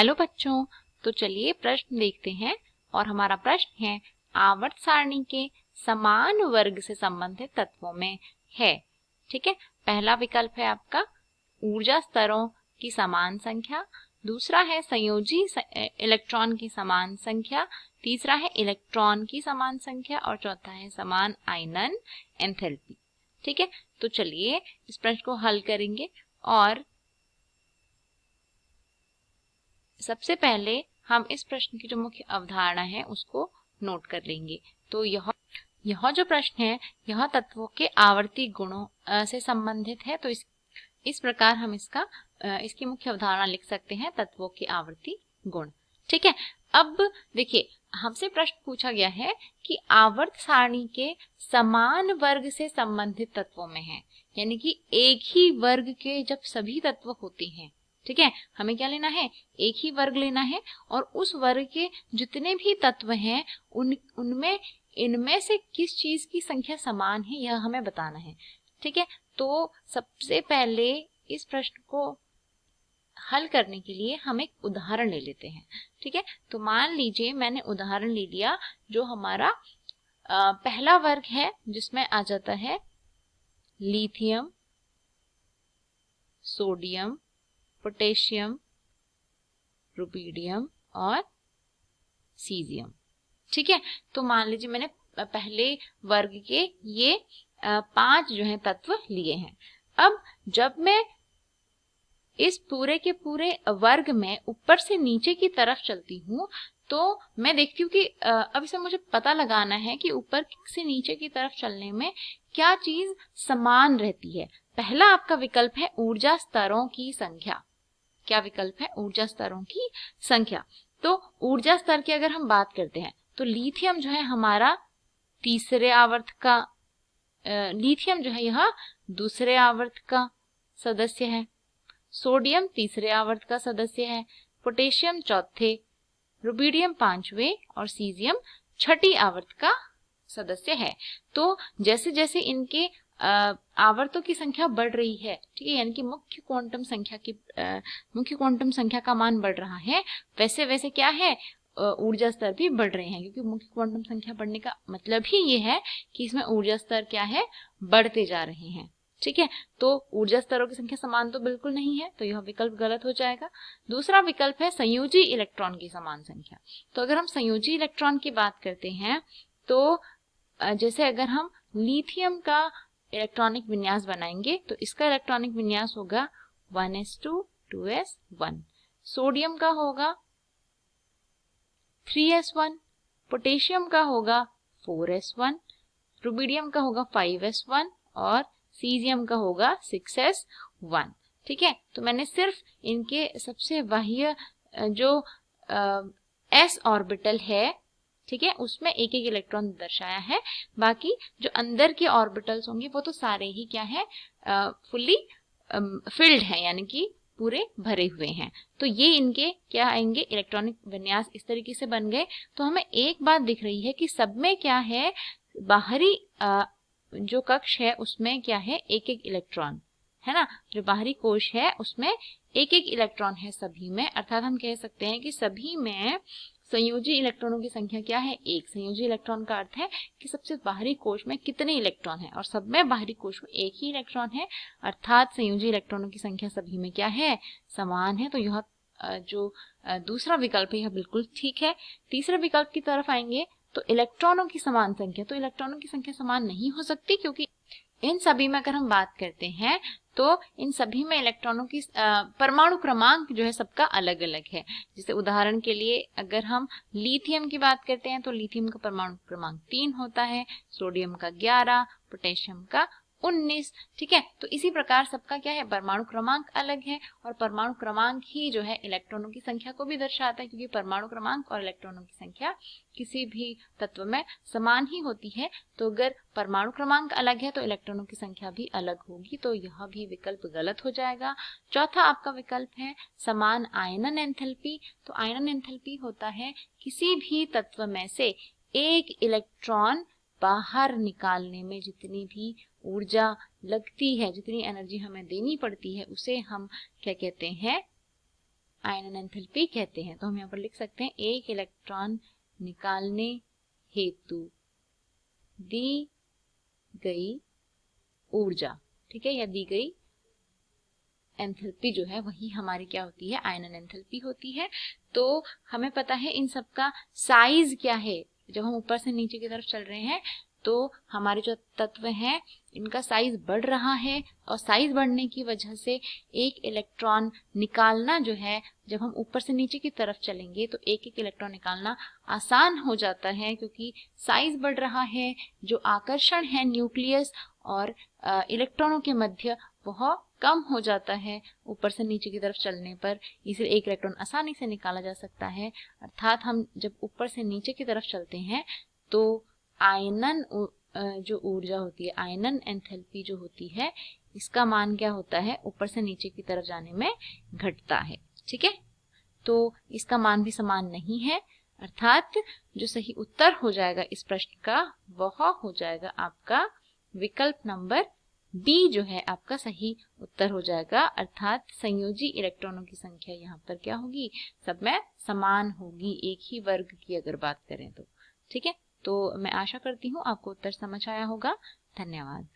Hello बच्चों, तो चलिए प्रश्न देखते हैं। और हमारा प्रश्न है आवर्त सारणी के समान वर्ग से संबंधित तत्वों में है। ठीक है, पहला विकल्प है आपका ऊर्जा स्तरों की समान संख्या, दूसरा है संयोजी इलेक्ट्रॉन की समान संख्या, तीसरा है इलेक्ट्रॉन की समान संख्या और चौथा है समान आयनन एंथैल्पी। ठीक है, तो चलिए इस प्रश्न को हल करेंगे। और सबसे पहले हम इस प्रश्न की जो मुख्य अवधारणा है उसको नोट कर लेंगे। तो यह जो प्रश्न है यह तत्वों के आवर्ती गुणों से संबंधित है। तो इस प्रकार हम इसकी मुख्य अवधारणा लिख सकते हैं, तत्वों के आवर्ती गुण। ठीक है, अब देखिए हमसे प्रश्न पूछा गया है कि आवर्त सारणी के समान वर्ग से संबंधित तत्वों में है, यानी कि एक ही वर्ग के जब सभी तत्व होते हैं। ठीक है, हमें क्या लेना है, एक ही वर्ग लेना है और उस वर्ग के जितने भी तत्व हैं उनमें इनमें से किस चीज की संख्या समान है यह हमें बताना है। ठीक है, तो सबसे पहले इस प्रश्न को हल करने के लिए हम एक उदाहरण ले लेते हैं। ठीक है, तो मान लीजिए मैंने उदाहरण ले लिया जो हमारा पहला वर्ग है, जिसमें आ जाता है लिथियम, सोडियम, पोटेशियम, रुबिडियम और सीजियम। ठीक है, तो मान लीजिए मैंने पहले वर्ग के ये 5 जो है तत्व लिए हैं। अब जब मैं इस पूरे के पूरे वर्ग में ऊपर से नीचे की तरफ चलती हूँ तो मैं देखती हूँ कि अब इसे मुझे पता लगाना है कि ऊपर से नीचे की तरफ चलने में क्या चीज समान रहती है। पहला आपका विकल्प है ऊर्जा स्तरों की संख्या। क्या विकल्प है? ऊर्जा स्तरों की संख्या। तो ऊर्जा स्तर की अगर हम बात करते हैं तो लिथियम जो है हमारा तीसरे आवर्त का, लिथियम जो है यह दूसरे आवर्त का सदस्य है, सोडियम तीसरे आवर्त का सदस्य है, पोटेशियम चौथे, रुबिडियम पांचवें और सीजियम छठी आवर्त का सदस्य है। तो जैसे जैसे इनके आवर्तों की संख्या बढ़ रही है, ठीक है, यानी कि मुख्य क्वांटम संख्या का मान बढ़ रहा है, वैसे वैसे क्या है, ऊर्जा स्तर भी बढ़ रहे हैं, क्योंकि मुख्य क्वांटम संख्या बढ़ने का मतलब ही ये है कि इसमें ऊर्जा स्तर क्या है, बढ़ते जा रहे हैं। ठीक है, तो ऊर्जा स्तरों की संख्या समान तो बिल्कुल नहीं है, तो यह विकल्प गलत हो जाएगा। दूसरा विकल्प है संयोजी इलेक्ट्रॉन की समान संख्या। तो अगर हम संयोजी इलेक्ट्रॉन की बात करते हैं तो जैसे अगर हम लिथियम का इलेक्ट्रॉनिक विन्यास बनाएंगे तो इसका इलेक्ट्रॉनिक विन्यास होगा 1s2 2s1, सोडियम का होगा 3s1, पोटेशियम का होगा 4s1, रुबिडियम का होगा 5s1 और सीजियम का होगा 6s1। ठीक है, तो मैंने सिर्फ इनके सबसे बाह्य जो s ऑर्बिटल है, ठीक है, उसमें एक एक इलेक्ट्रॉन दर्शाया है। बाकी जो अंदर के ऑर्बिटल्स होंगे वो तो सारे ही क्या है, फुल्ली फिल्ड है, यानी कि पूरे भरे हुए हैं। तो ये इनके क्या आएंगे, इलेक्ट्रॉनिक विन्यास इस तरीके से बन गए। तो हमें एक बात दिख रही है कि सब में क्या है, बाहरी जो कक्ष है उसमें क्या है, एक एक इलेक्ट्रॉन है ना, जो बाहरी कोश है उसमें एक एक इलेक्ट्रॉन है सभी में। अर्थात हम कह सकते हैं कि सभी में संयोजी इलेक्ट्रॉनों की संख्या क्या है, एक। संयोजी इलेक्ट्रॉन का अर्थ है कि सबसे बाहरी कोश में कितने इलेक्ट्रॉन हैं, और सब में बाहरी कोश में एक ही इलेक्ट्रॉन है, अर्थात संयोजी इलेक्ट्रॉनों की संख्या सभी में क्या है, समान है। तो यह जो दूसरा विकल्प है यह बिल्कुल ठीक है। तीसरे विकल्प की तरफ आएंगे तो इलेक्ट्रॉनों की समान संख्या। तो इलेक्ट्रॉनों की संख्या समान नहीं हो सकती, क्योंकि इन सभी में अगर हम बात करते हैं तो इन सभी में इलेक्ट्रॉनों की परमाणु क्रमांक जो है सबका अलग अलग है। जैसे उदाहरण के लिए अगर हम लिथियम की बात करते हैं तो लिथियम का परमाणु क्रमांक 3 होता है, सोडियम का 11, पोटेशियम का 19। ठीक है, तो इसी प्रकार सबका क्या है, परमाणु क्रमांक अलग है, और परमाणु क्रमांक ही जो है इलेक्ट्रॉनों की संख्या को भी दर्शाता है, क्योंकि परमाणु क्रमांक और इलेक्ट्रॉनों की संख्या किसी भी तत्व में समान ही होती है। तो अगर परमाणु क्रमांक अलग है तो इलेक्ट्रॉनों की संख्या भी अलग होगी, तो यह भी विकल्प गलत हो जाएगा। चौथा आपका विकल्प है समान आयनन एंथैल्पी। तो आयनन एंथैल्पी होता है किसी भी तत्व में से एक इलेक्ट्रॉन बाहर निकालने में जितनी भी ऊर्जा लगती है, जितनी एनर्जी हमें देनी पड़ती है, उसे हम क्या कहते हैं, आयनन एंथैल्पी कहते हैं। तो हम यहाँ पर लिख सकते हैं एक इलेक्ट्रॉन निकालने हेतु दी गई ऊर्जा, ठीक है, या दी गई एंथैल्पी जो है वही हमारी क्या होती है, आयनन एंथैल्पी होती है। तो हमें पता है इन सब का साइज क्या है। जब हम ऊपर से नीचे की तरफ चल रहे हैं तो हमारे जो तत्व हैं इनका साइज बढ़ रहा है, और साइज बढ़ने की वजह से एक इलेक्ट्रॉन निकालना जो है, जब हम ऊपर से नीचे की तरफ चलेंगे तो एक एक इलेक्ट्रॉन निकालना आसान हो जाता है, क्योंकि साइज बढ़ रहा है। जो आकर्षण है न्यूक्लियस और इलेक्ट्रॉनों के मध्य वह कम हो जाता है ऊपर से नीचे की तरफ चलने पर, इसलिए एक इलेक्ट्रॉन आसानी से निकाला जा सकता है। अर्थात हम जब ऊपर से नीचे की तरफ चलते हैं तो आयनन जो ऊर्जा होती है, आयनन एंथैल्पी जो होती है, इसका मान क्या होता है, ऊपर से नीचे की तरफ जाने में घटता है। ठीक है, तो इसका मान भी समान नहीं है, अर्थात जो सही उत्तर हो जाएगा इस प्रश्न का वह हो जाएगा आपका विकल्प नंबर बी जो है आपका सही उत्तर हो जाएगा। अर्थात संयोजी इलेक्ट्रॉनों की संख्या यहाँ पर क्या होगी, सब में समान होगी, एक ही वर्ग की अगर बात करें तो। ठीक है, तो मैं आशा करती हूँ आपको उत्तर समझ आया होगा। धन्यवाद।